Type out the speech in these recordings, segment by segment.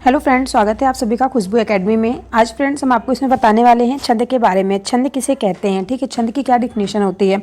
Hello friends, स्वागत है आप सभी का खुशबू एकेडमी में। आज फ्रेंड्स हम आपको इसमें बताने वाले हैं छंद के बारे में। छंद किसे कहते हैं, ठीक है, छंद की क्या डिफिनेशन होती है।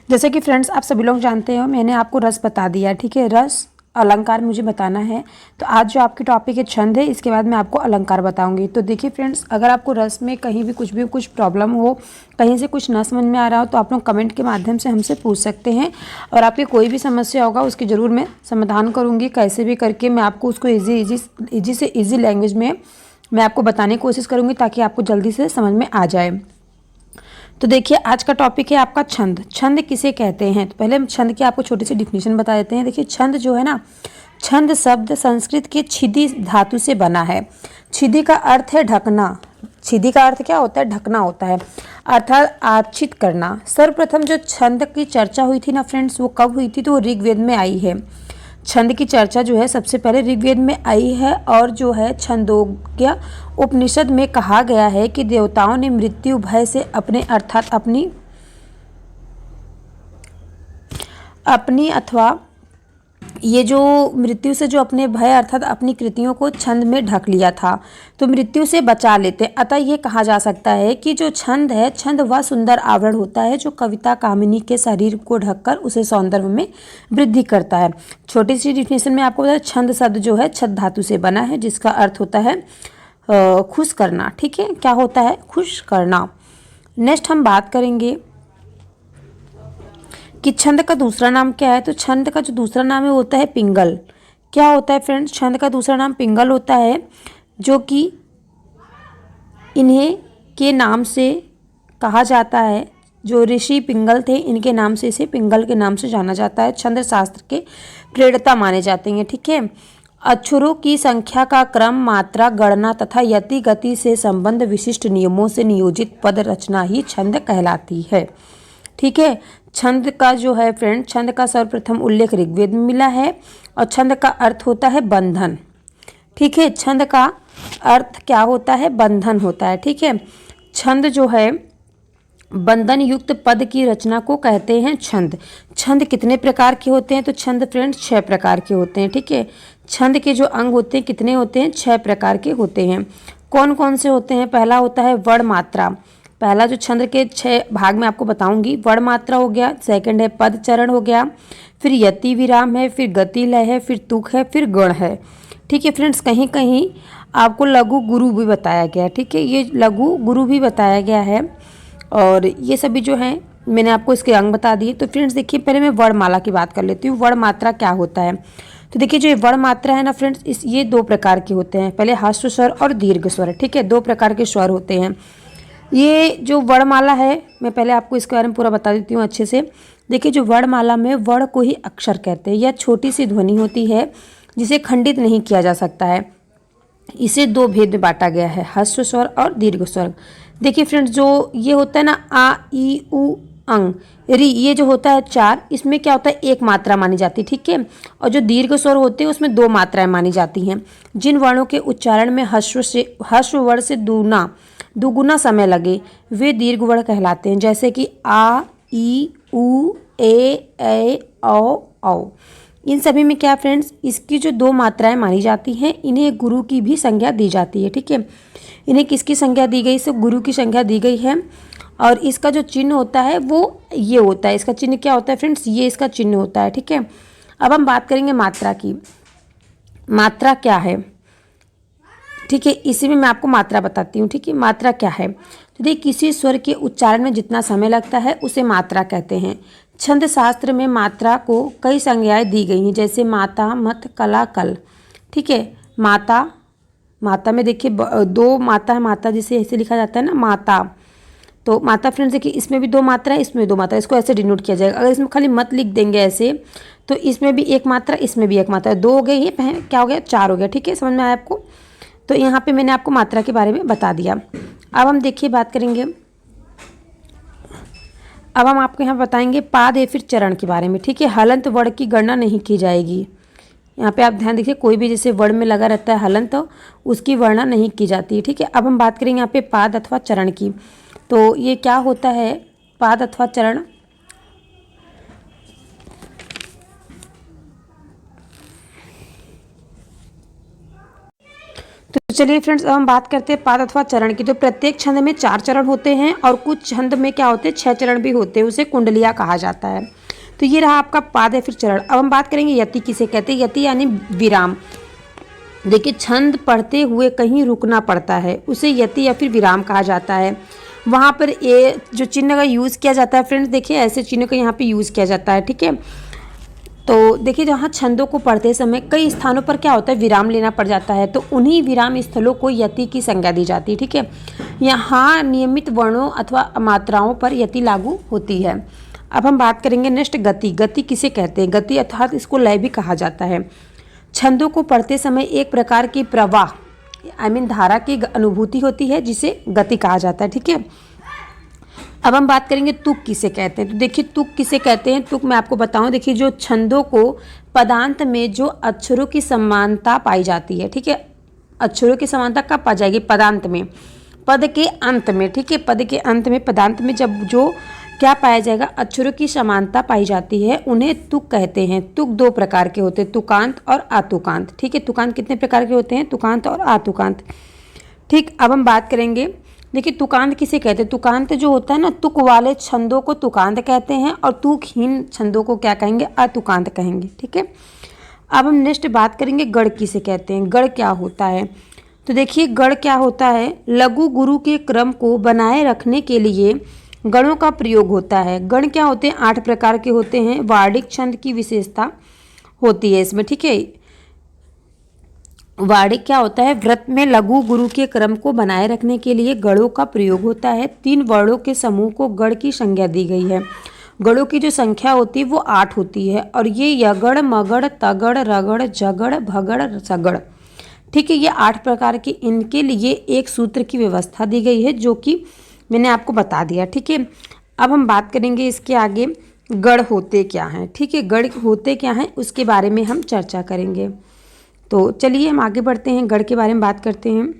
जैसे कि फ्रेंड्स आप सभी लोग जानते हो, मैंने आपको रस बता दिया, ठीक है, रस अलंकार मुझे बताना है। तो आज जो आपकी टॉपिक है छंद है, इसके बाद मैं आपको अलंकार बताऊंगी। तो देखिए फ्रेंड्स, अगर आपको रस में कहीं भी कुछ प्रॉब्लम हो, कहीं से कुछ ना समझ में आ रहा हो, तो आप लोग कमेंट के माध्यम से हमसे पूछ सकते हैं और आपकी कोई भी समस्या होगा उसकी ज़रूर मैं समाधान करूँगी। कैसे भी करके मैं आपको उसको ईजी से ईजी लैंग्वेज में मैं आपको बताने की कोशिश करूँगी ताकि आपको जल्दी से समझ में आ जाए। तो देखिए आज का टॉपिक है आपका छंद। छंद किसे कहते हैं, तो पहले हम छंद की आपको छोटी सी डिफिनेशन बता देते हैं। देखिए छंद जो है ना, छंद शब्द संस्कृत के छिदी धातु से बना है। छिदी का अर्थ है ढकना। छिदी का अर्थ क्या होता है, ढकना होता है, अर्थात आच्छित करना। सर्वप्रथम जो छंद की चर्चा हुई थी ना फ्रेंड्स, वो कब हुई थी, तो वो ऋग्वेद में आई है। छंद की चर्चा जो है सबसे पहले ऋग्वेद में आई है। और जो है छंदोग्य उपनिषद में कहा गया है कि देवताओं ने मृत्यु भय से अपने अर्थात अपनी अथवा ये जो मृत्यु से जो अपने भय अर्थात अपनी कृतियों को छंद में ढक लिया था, तो मृत्यु से बचा लेते। अतः ये कहा जा सकता है कि जो छंद है, छंद वह सुंदर आवरण होता है जो कविता कामिनी के शरीर को ढककर उसे सौंदर्य में वृद्धि करता है। छोटी सी डिफिनेशन में आपको बता, छंद शब्द जो है छद धातु से बना है, जिसका अर्थ होता है खुश करना। ठीक है, क्या होता है, खुश करना। नेक्स्ट हम बात करेंगे कि छंद का दूसरा नाम क्या है। तो छंद का जो दूसरा नाम है वो होता है पिंगल। क्या होता है फ्रेंड्स, छंद का दूसरा नाम पिंगल होता है, जो कि इन्हें के नाम से कहा जाता है। जो ऋषि पिंगल थे, इनके नाम से इसे पिंगल के नाम से जाना जाता है। छंद शास्त्र के प्रेरता माने जाते हैं। ठीक है, अक्षरों की संख्या का क्रम, मात्रा, गणना तथा यति गति से संबंध विशिष्ट नियमों से नियोजित पद रचना ही छंद कहलाती है। ठीक है, छंद का जो है फ्रेंड, छंद का सर्वप्रथम उल्लेख ऋग्वेद में मिला है और छंद का अर्थ होता है बंधन। ठीक है, छंद का अर्थ क्या होता है, बंधन होता है। ठीक है, छंद जो है बंधन युक्त पद की रचना को कहते हैं छंद। छंद कितने प्रकार के होते हैं, तो छंद फ्रेंड्स 6 प्रकार के होते हैं। ठीक है, छंद के जो अंग होते हैं कितने होते हैं, 6 प्रकार के होते हैं। कौन कौन से होते हैं, पहला होता है वर्ण मात्रा। पहला जो छंद के 6 भाग में आपको बताऊंगी, वर्ण मात्रा हो गया, सेकंड है पद चरण हो गया, फिर यति विराम है, फिर गति लय है, फिर तुक है, फिर गण है। ठीक है फ्रेंड्स, कहीं कहीं आपको लघु गुरु भी बताया गया है। ठीक है, ये लघु गुरु भी बताया गया है और ये सभी जो हैं मैंने आपको इसके अंग बता दिए। तो फ्रेंड्स देखिए, पहले मैं वर्णमाला की बात कर लेती हूँ। वर्ण मात्रा क्या होता है, तो देखिए जो ये वर्ण मात्रा है ना फ्रेंड्स, ये 2 प्रकार के होते हैं। पहले ह्रस्व स्वर और दीर्घ स्वर। ठीक है, 2 प्रकार के स्वर होते हैं। ये जो वर्णमाला है, मैं पहले आपको इसके बारे में पूरा बता देती हूँ अच्छे से। देखिए जो वर्णमाला में वर्ण को ही अक्षर कहते हैं। यह छोटी सी ध्वनि होती है जिसे खंडित नहीं किया जा सकता है। इसे 2 भेद में बांटा गया है, ह्रस्व स्वर और दीर्घ स्वर। देखिए फ्रेंड्स, जो ये होता है ना आ ई उ अंग री, ये जो होता है 4, इसमें क्या होता है, 1 मात्रा मानी जाती है। ठीक है, और जो दीर्घ स्वर होते हैं उसमें 2 मात्राएं मानी जाती हैं। जिन वर्णों के उच्चारण में ह्रस्व वर्ण से दुगुना समय लगे वे दीर्घ वर्ण कहलाते हैं। जैसे कि आ ई उ ए औ। इन सभी में क्या फ्रेंड्स, इसकी जो 2 मात्राएं मानी जाती हैं, इन्हें गुरु की भी संज्ञा दी जाती है। ठीक है, इन्हें किसकी संज्ञा दी गई, सिर्फ गुरु की संज्ञा दी गई है। और इसका जो चिन्ह होता है वो ये होता है। इसका चिन्ह क्या होता है फ्रेंड्स, ये इसका चिन्ह होता है। ठीक है, अब हम बात करेंगे मात्रा की। मात्रा क्या है, ठीक है, इसी में मैं आपको मात्रा बताती हूँ। ठीक है, मात्रा क्या है, तो देखिए किसी स्वर के उच्चारण में जितना समय लगता है उसे मात्रा कहते हैं। छंद शास्त्र में मात्रा को कई संज्ञाएं दी गई हैं, जैसे माता, मत, कला, कल। ठीक है, माता, माता में देखिए 2 माता है, माता जिसे ऐसे लिखा जाता है ना माता। तो माता फ्रेंड्स देखिए, इसमें भी 2 मात्रा है, इसमें 2 मात्रा है, इसको ऐसे डिनोट किया जाएगा। अगर इसमें खाली मत लिख देंगे ऐसे, तो इसमें भी 1 मात्रा, इसमें भी 1 मात्रा, 2 हो गए, ये क्या हो गया, 4 हो गया। ठीक है, समझ में आया आपको। तो यहाँ पे मैंने आपको मात्रा के बारे में बता दिया। अब हम देखिए बात करेंगे, अब हम आपको यहाँ बताएंगे पाद या फिर चरण के बारे में। ठीक है, हलंत वर्ण की गणना नहीं की जाएगी। यहाँ पे आप ध्यान देखिए, कोई भी जैसे वर्ण में लगा रहता है हलंत, तो उसकी गणना नहीं की जाती है। ठीक है, अब हम बात करेंगे यहाँ पे पाद अथवा चरण की। तो ये क्या होता है, पाद अथवा चरण, तो चलिए फ्रेंड्स, अब हम बात करते हैं पाद अथवा चरण की। तो प्रत्येक छंद में 4 चरण होते हैं और कुछ छंद में क्या होते हैं 6 चरण भी होते हैं, उसे कुंडलिया कहा जाता है। तो ये रहा आपका पाद या फिर चरण। अब हम बात करेंगे यति किसे कहते हैं। यति यानी विराम। देखिए, छंद पढ़ते हुए कहीं रुकना पड़ता है, उसे यति या फिर विराम कहा जाता है। वहाँ पर ये जो चिन्ह का यूज़ किया जाता है फ्रेंड्स, देखिए ऐसे चिन्ह का यहाँ पे यूज़ किया जाता है, ठीक है। तो देखिए, जहाँ छंदों को पढ़ते समय कई स्थानों पर क्या होता है विराम लेना पड़ जाता है, तो उन्हीं विराम स्थलों को यति की संज्ञा दी जाती है, ठीक है। यहाँ नियमित वर्णों अथवा मात्राओं पर यति लागू होती है। अब हम बात करेंगे नेक्स्ट गति। गति किसे कहते हैं। गति अर्थात इसको लय भी कहा जाता है। छंदों को पढ़ते समय एक प्रकार की प्रवाह धारा की अनुभूति होती है, जिसे गति कहा जाता है, ठीक है। अब हम बात करेंगे तुक किसे कहते हैं। तो देखिए, तुक किसे कहते हैं। तुक मैं आपको बताऊं, देखिए जो छंदों को पदांत में जो अक्षरों की समानता पाई जाती है, ठीक है। अक्षरों की समानता कब पा जाएगी, पदांत में, पद के अंत में, ठीक है। पद के अंत में, पदांत में जब जो क्या पाया जाएगा, अक्षरों की समानता पाई जाती है, उन्हें तुक कहते हैं। तुक 2 प्रकार के होते हैं, तुकांत और आतुकांत, ठीक है। तुकांत कितने प्रकार के होते हैं, तुकांत और आतुकांत, ठीक। अब हम बात करेंगे, देखिए तुकांत किसे कहते हैं। तुकांत जो होता है ना, तुक वाले छंदों को तुकांत कहते हैं और तुकहीन छंदों को क्या कहेंगे, अतुकांत कहेंगे, ठीक है। अब हम नेक्स्ट बात करेंगे गढ़ किसे कहते हैं। गढ़ क्या होता है। तो देखिए, गढ़ क्या होता है, लघु गुरु के क्रम को बनाए रखने के लिए गणों का प्रयोग होता है। गण क्या होते हैं, 8 प्रकार के होते हैं। वार्णिक छंद की विशेषता होती है इसमें, ठीक है। वार्णिक क्या होता है, व्रत में लघु गुरु के क्रम को बनाए रखने के लिए गणों का प्रयोग होता है। 3 वर्णों के समूह को गण की संज्ञा दी गई है। गणों की जो संख्या होती है वो 8 होती है और ये यगड़, मगड़, तगड़, रगड़, जगड़, भगड़, सगड़, ठीक है। ये 8 प्रकार के, इनके लिए एक सूत्र की व्यवस्था दी गई है, जो कि मैंने आपको बता दिया, ठीक है। अब हम बात करेंगे इसके आगे गढ़ होते क्या हैं, ठीक है। गढ़ होते क्या हैं उसके बारे में हम चर्चा करेंगे। तो चलिए हम आगे बढ़ते हैं, गढ़ के बारे में बात करते हैं।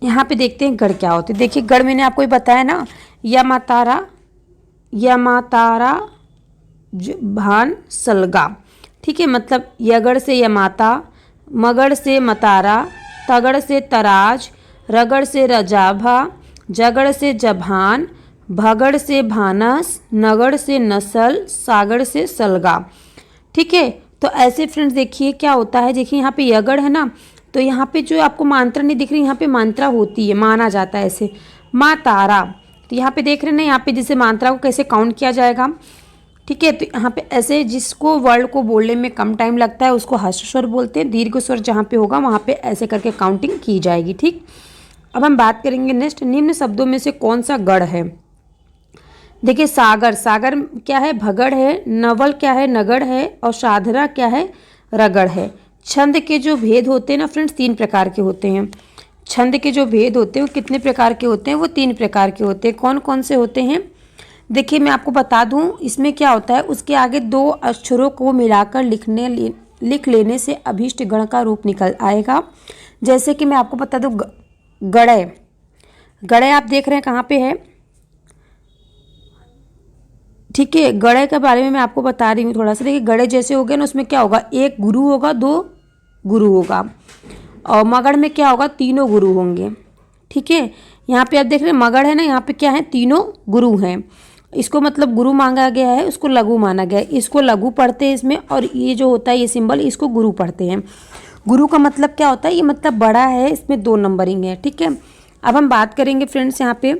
यहाँ पे देखते हैं गढ़ क्या होते हैं। देखिए, गढ़ मैंने आपको ही बताया ना, यमातारा, यमातारा, भान, सलगा, ठीक है। मतलब यगड़ से यमाता, मगड़ से मतारा, तगड़ से तराज, रगड़ से रजाभा, जगड़ से जभान, भगड़ से भानस, नगड़ से नसल, सागड़ से सलगा, ठीक है। तो ऐसे फ्रेंड्स देखिए क्या होता है, देखिए यहाँ पे यगड़ है ना, तो यहाँ पे जो आपको मात्रा नहीं दिख रही, यहाँ पे मात्रा होती है, माना जाता है ऐसे, माँ तारा। तो यहाँ पे देख रहे हैं ना, यहाँ पे जैसे मात्रा को कैसे काउंट किया जाएगा, ठीक है। तो यहाँ पे ऐसे जिसको वर्ड को बोलने में कम टाइम लगता है उसको हर्ष स्वर बोलते हैं। दीर्घ स्वर जहाँ पे होगा वहाँ पे ऐसे करके काउंटिंग की जाएगी, ठीक। अब हम बात करेंगे नेक्स्ट, निम्न शब्दों में से कौन सा गढ़ है। देखिए, सागर, सागर क्या है, भगड़ है। नवल क्या है, नगड़ है। और साधरा क्या है, रगड़ है। छंद के जो भेद होते हैं ना फ्रेंड्स, 3 प्रकार के होते हैं। छंद के जो भेद होते हैं वो कितने प्रकार के होते हैं, वो 3 प्रकार के होते हैं। कौन कौन से होते हैं, देखिए मैं आपको बता दूं, इसमें क्या होता है, उसके आगे 2 अक्षरों को मिलाकर लिख लेने से अभीष्ट गण का रूप निकल आएगा। जैसे कि मैं आपको बता दूं, गड़े, गड़े आप देख रहे हैं कहाँ पे है, ठीक है। गड़े के बारे में मैं आपको बता रही हूँ थोड़ा सा। देखिए, गड़े जैसे हो गए ना, उसमें क्या होगा, 1 गुरु होगा, 2 गुरु होगा। और मगड़ में क्या होगा, 3 गुरु होंगे, ठीक है। यहाँ पे आप देख रहे हैं मगड़ है ना, यहाँ पे क्या है, 3 गुरु हैं। इसको मतलब गुरु मांगा गया है, उसको लघु माना गया है। इसको लघु पढ़ते हैं इसमें, और ये जो होता है ये सिंबल, इसको गुरु पढ़ते हैं। गुरु का मतलब क्या होता है, ये मतलब बड़ा है, इसमें 2 नंबरिंग है, ठीक है। अब हम बात करेंगे फ्रेंड्स यहाँ पे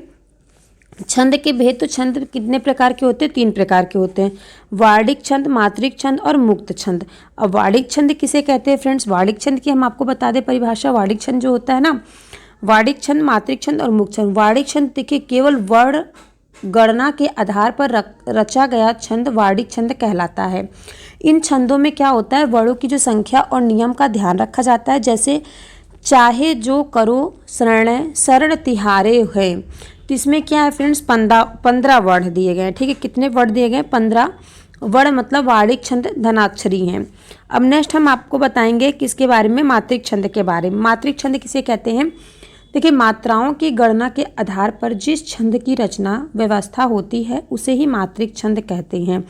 छंद के भेद। तो छंद कितने प्रकार के होते हैं, 3 प्रकार के होते हैं। वार्णिक छंद, मात्रिक छंद और मुक्त छंद। अब वार्णिक छंद किसे कहते हैं फ्रेंड्स, वार्णिक छंद की हम आपको बता दें परिभाषा। वार्णिक छंद जो होता है ना, वार्णिक छंद, मात्रिक छंद और मुक्त छंद। वार्णिक छंद देखिए केवल वर्ण गणना के आधार पर रचा गया छंद वार्णिक छंद कहलाता है। इन छंदों में क्या होता है, वर्णों की जो संख्या और नियम का ध्यान रखा जाता है। जैसे चाहे जो करो शरण शरण तिहारे है, तो इसमें क्या है फ्रेंड्स, 15 वर्ण दिए गए हैं, ठीक है। कितने वर्ण दिए गए, 15 वर्ण, मतलब वार्णिक छंद धनाक्षरी हैं। अब नेक्स्ट हम आपको बताएंगे किसके बारे में, मात्रिक छंद के बारे में। मात्रिक छंद किसे कहते हैं, देखिए मात्राओं की गणना के आधार पर जिस छंद की रचना व्यवस्था होती है उसे ही मात्रिक छंद कहते हैं।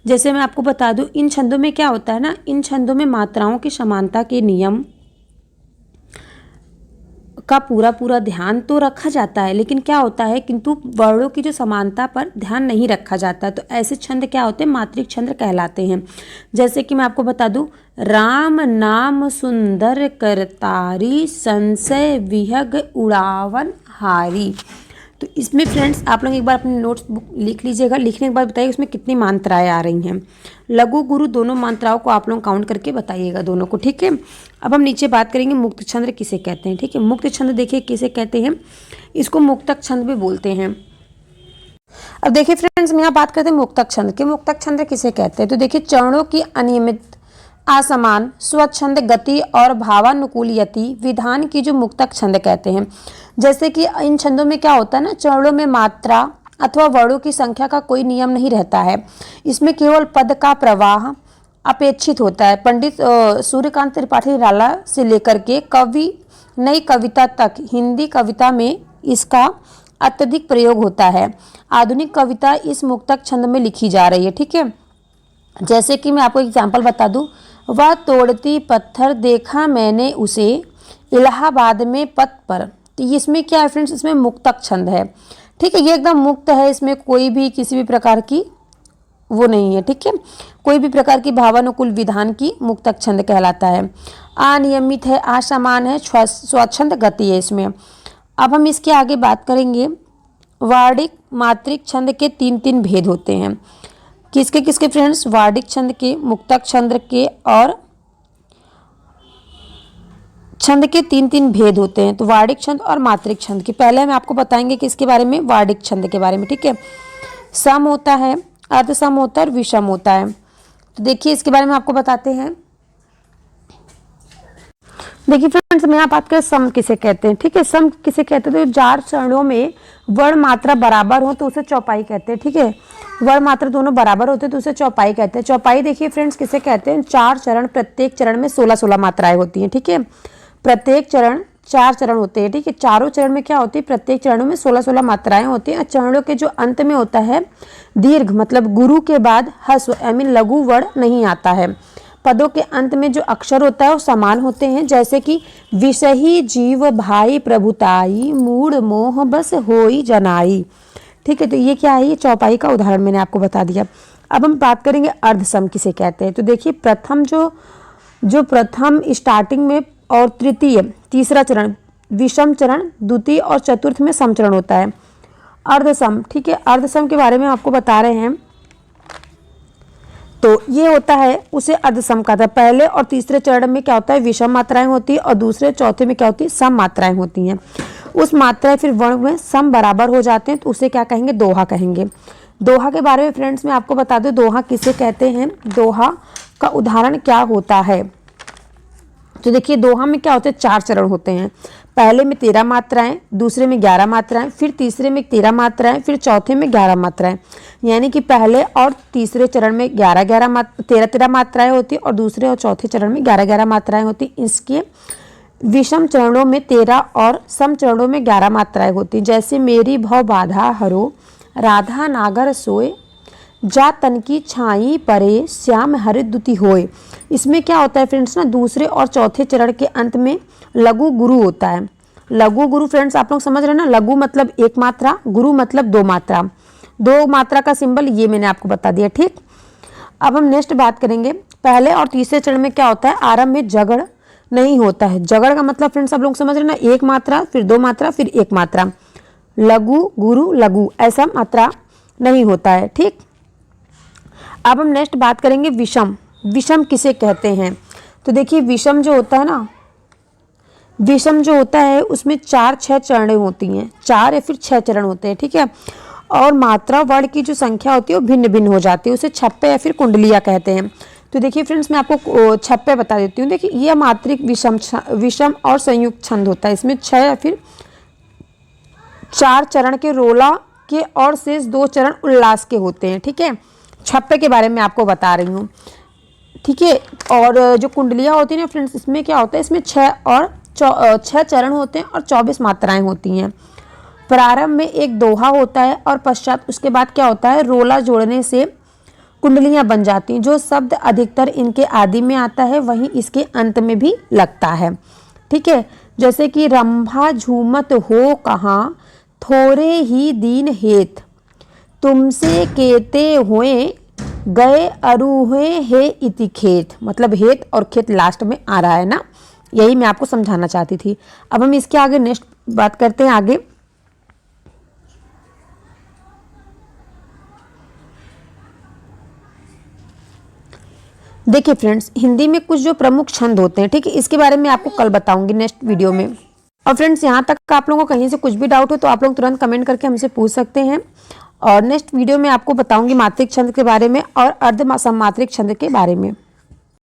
जैसे मैं आपको बता दूं, इन छंदों में क्या होता है ना, इन छंदों में मात्राओं की समानता के नियम का पूरा पूरा ध्यान तो रखा जाता है, लेकिन क्या होता है, किंतु वर्णों की जो समानता पर ध्यान नहीं रखा जाता। तो ऐसे छंद क्या होते हैं, मात्रिक छंद कहलाते हैं। जैसे कि मैं आपको बता दूं, राम नाम सुंदर करतारी, संशय विहग उड़ावन हारी। तो इसमें फ्रेंड्स आप लोग एक बार अपनी नोट्स बुक लिख लीजिएगा, लिखने के बाद बताइए उसमें कितनी मात्राएं आ रही हैं। लघु गुरु दोनों मात्राओं को आप लोग काउंट करके बताइएगा दोनों को, ठीक है। अब हम नीचे बात करेंगे मुक्त छंद किसे कहते हैं, ठीक है। मुक्त छंद देखिए किसे कहते हैं, इसको मुक्तक छंद भी बोलते हैं। अब देखिए फ्रेंड्स, हम यहाँ बात करते हैं मुक्तक छंद के। मुक्तक छंद किसे कहते हैं, तो देखिए चरणों की अनियमित, असमान, स्वच्छंद गति और भावानुकूल यति विधान की जो मुक्तक छंद कहते हैं। जैसे कि इन छंदों में क्या होता है ना, चरणों में मात्रा अथवा वर्णों की संख्या का कोई नियम नहीं रहता है। इसमें केवल पद का प्रवाह अपेक्षित होता है। पंडित सूर्यकांत त्रिपाठी निराला से लेकर के कवि नई कविता तक हिंदी कविता में इसका अत्यधिक प्रयोग होता है। आधुनिक कविता इस मुक्तक छंद में लिखी जा रही है, ठीक है। जैसे कि मैं आपको एग्जाम्पल बता दूं, वह तोड़ती पत्थर देखा मैंने उसे इलाहाबाद में पथ पर। तो इसमें क्या है फ्रेंड्स, इसमें मुक्तक छंद है, ठीक है। ये एकदम मुक्त है, इसमें कोई भी किसी भी प्रकार की वो नहीं है, ठीक है। कोई भी प्रकार की भावानुकूल विधान की मुक्तक छंद कहलाता है। अनियमित है, असमान है, स्वच्छंद गति है इसमें। अब हम इसके आगे बात करेंगे, वार्णिक मात्रिक छंद के तीन तीन भेद होते हैं। किसके किसके फ्रेंड्स, वार्णिक छंद के, मुक्तक छंद के और छंद के तीन तीन भेद होते हैं। तो वार्णिक छंद और मात्रिक छंद के पहले हम आपको बताएंगे किसके बारे में, वार्णिक छंद के बारे में, ठीक है। सम होता है, अर्धसम होता है और विषम होता है। तो देखिए इसके बारे में आपको बताते हैं। देखिए फ्रेंड्स, हम यहाँ बात करें सम किसे कहते हैं, ठीक है। सम किसे कहते हैं, तो चार चरणों में वर्ण मात्रा बराबर हो तो उसे चौपाई कहते हैं, ठीक है। वर्ण मात्रा दोनों बराबर होते हैं तो उसे चौपाई कहते हैं। चौपाई देखिए फ्रेंड्स किसे कहते हैं, चार चरण, प्रत्येक चरण में 16-16 मात्राएं होती हैं, ठीक है। प्रत्येक चरण 4 चरण होते हैं, ठीक है। चारों चरण में क्या होती है, प्रत्येक चरणों में 16-16 मात्राएं होती हैं। चरणों के जो अंत में होता है दीर्घ, मतलब गुरु के बाद ह्रस्व आई मीन लघु वर्ण नहीं आता है। पदों के अंत में जो अक्षर होता है वो समान होते हैं, जैसे कि विषही जीव भाई प्रभुताई, मूढ़ मोह बस होई जनाई, ठीक है। तो ये क्या है, ये चौपाई का उदाहरण मैंने आपको बता दिया। अब हम बात करेंगे अर्धसम किसे कहते हैं। तो देखिए प्रथम जो प्रथम स्टार्टिंग में और तृतीय तीसरा चरण विषम चरण, द्वितीय और चतुर्थ में सम चरण होता है। अर्धसम, ठीक है। अर्धसम के बारे में आपको बता रहे हैं, तो ये होता है उसे अर्धसम कहता है। पहले और तीसरे चरण में क्या होता है, विषम मात्राएं होती है और दूसरे चौथे में क्या होती है, सम मात्राएं होती हैं। उस मात्राएं फिर वर्ण में सम बराबर हो जाते हैं तो उसे क्या कहेंगे, दोहा कहेंगे। दोहा के बारे में फ्रेंड्स मैं आपको बता दूं, दोहा किसे कहते हैं, दोहा का उदाहरण क्या होता है। तो देखिए दोहा में क्या होते हैं, 4 चरण होते हैं। पहले में 13 मात्राएं, दूसरे में 11 मात्राएं, फिर तीसरे में 13 मात्राएं, फिर चौथे में 11 मात्राएं। यानी कि पहले और तीसरे चरण में 13 मात्राएं होती और दूसरे और चौथे चरण में 11 मात्राएं होती। इसके विषम चरणों में 13 और सम चरणों में 11 मात्राएं होती। जैसे मेरी भव बाधा हरो, राधा नागर सोए, जा तन की छाई परे, श्याम हरि दुति होए। इसमें क्या होता है फ्रेंड्स ना, दूसरे और चौथे चरण के अंत में लघु गुरु होता है। लघु गुरु फ्रेंड्स आप लोग समझ रहे हैं ना, लघु मतलब 1 मात्रा, गुरु मतलब 2 मात्रा। 2 मात्रा का सिंबल ये मैंने आपको बता दिया, ठीक। अब हम नेक्स्ट बात करेंगे, पहले और तीसरे चरण में क्या होता है, आरंभ में जगड़ नहीं होता है। जगड़ का मतलब फ्रेंड्स आप लोग समझ रहे हैं ना, 1 मात्रा फिर 2 मात्रा फिर 1 मात्रा, लघु गुरु लघु ऐसा मात्रा नहीं होता है, ठीक। अब हम नेक्स्ट बात करेंगे विषम। विषम किसे कहते हैं, तो देखिए विषम जो होता है ना, विषम जो होता है उसमें 4-6 चरणें होती हैं, 4 या फिर 6 चरण होते हैं, ठीक है। और मात्रा वर्ण की जो संख्या होती है वो भिन्न भिन्न हो जाती है, उसे छप्पे या फिर कुंडलियाँ कहते हैं। तो देखिए फ्रेंड्स मैं आपको छप्पे बता देती हूँ। देखिए यह मात्रिक विषम और संयुक्त छंद होता है। इसमें 6 या फिर 4 चरण के रोला के और शेष 2 चरण उल्लास के होते हैं, ठीक है। छप्पे के बारे में आपको बता रही हूँ, ठीक है। और जो कुंडलियाँ होती हैं ना फ्रेंड्स, इसमें क्या होता है, इसमें 6 चरण होते हैं और 24 मात्राएं होती हैं। प्रारंभ में एक दोहा होता है और पश्चात उसके बाद क्या होता है, रोला जोड़ने से कुंडलियां बन जाती हैं। जो शब्द अधिकतर इनके आदि में आता है वहीं इसके अंत में भी लगता है। ठीक है, जैसे कि रंभा झूमत हो कहाँ, थोड़े ही दीन हेत, तुमसे केते हुए गए अरूहे हे इति खेत। मतलब हेत और खेत लास्ट में आ रहा है ना, यही मैं आपको समझाना चाहती थी। अब हम इसके आगे नेक्स्ट बात करते हैं आगे। देखिए फ्रेंड्स, हिंदी में कुछ जो प्रमुख छंद होते हैं, ठीक है, इसके बारे में आपको कल बताऊंगी नेक्स्ट वीडियो में। और फ्रेंड्स, यहाँ तक आप लोगों को कहीं से कुछ भी डाउट हो तो आप लोग तुरंत कमेंट करके हमसे पूछ सकते हैं। और नेक्स्ट वीडियो में आपको बताऊंगी मात्रिक छंद के बारे में और अर्ध सममात्रिक छंद के बारे में।